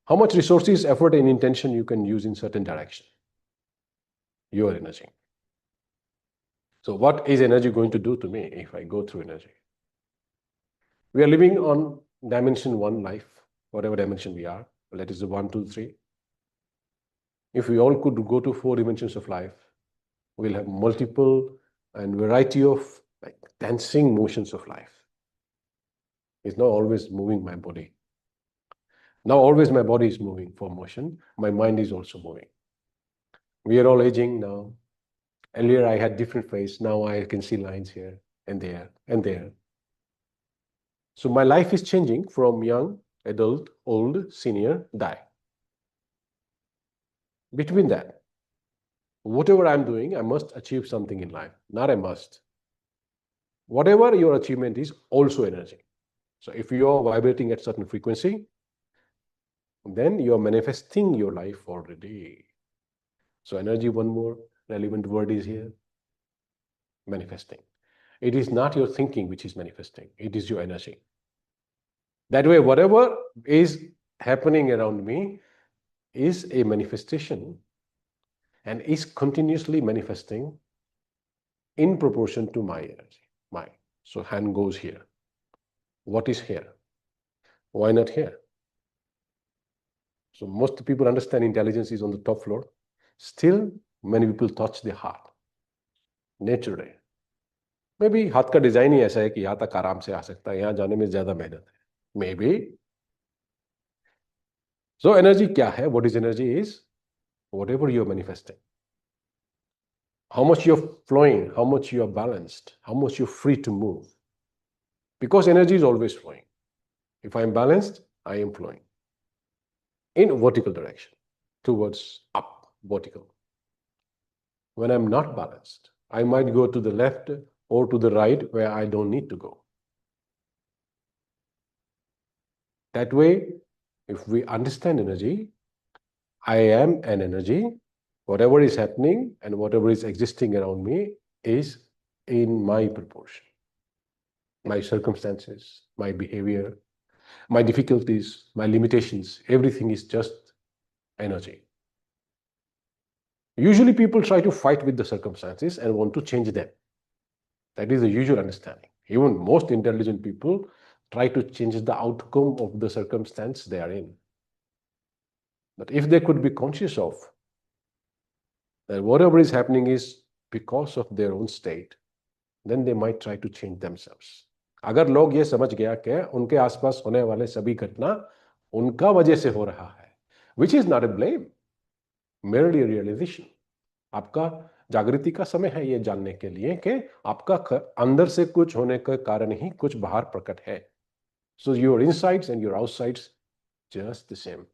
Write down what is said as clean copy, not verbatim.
How much resources, effort, and intention you can use in certain direction? Your energy. So what is energy going to do to me if I go through energy? We are living on dimension 1 life, whatever dimension we are. Let us say 1, 2, 3. If we all could go to 4 dimensions of life, we'll have multiple and variety of like dancing motions of life. It's not always moving my body. Now always my body is moving for motion. My mind is also moving. We are all aging now. Earlier I had different face. Now I can see lines here and there and there. So my life is changing from young, adult, old, senior, die. Between that, whatever I'm doing, I must achieve something in life. Not a must. Whatever your achievement is, also energy. So if you are vibrating at certain frequency, then you are manifesting your life already. So energy, one more relevant word is here. Manifesting. It is not your thinking which is manifesting. It is your energy. That way, whatever is happening around me is a manifestation and is continuously manifesting in proportion to my energy. So hand goes here. What is here? Why not here? So most people understand intelligence is on the top floor. Still, many people touch the heart. Naturally. Maybe हाथ का design ही ऐसा है कि यहाँ तक आराम से आ सकता है, यहाँ जाने में ज्यादा मेहनत है. Maybe. So energy क्या है? What is energy is whatever you are manifesting. How much you're flowing, how much you are balanced, how much you're free to move. Because energy is always flowing. If I am balanced, I am flowing in vertical direction towards up, vertical. When I'm not balanced, I might go to the left or to the right where I don't need to go. That way, if we understand energy, I am an energy. Whatever is happening and whatever is existing around me is in my proportion. My circumstances, my behavior, my difficulties, my limitations, everything is just energy. Usually people try to fight with the circumstances and want to change them. That is the usual understanding. Even most intelligent people try to change the outcome of the circumstance they are in. But if they could be conscious of that whatever is happening is because of their own state, then they might try to change themselves. अगर लोग ये समझ गया कि उनके आसपास होने वाले सभी घटना उनका वजह से हो रहा है, which is not a blame, merely a realization. आपका जागृति का समय है ये जानने के लिए कि आपका अंदर से कुछ होने के कारण ही कुछ बाहर प्रकट है. So your insides and your outsides just the same.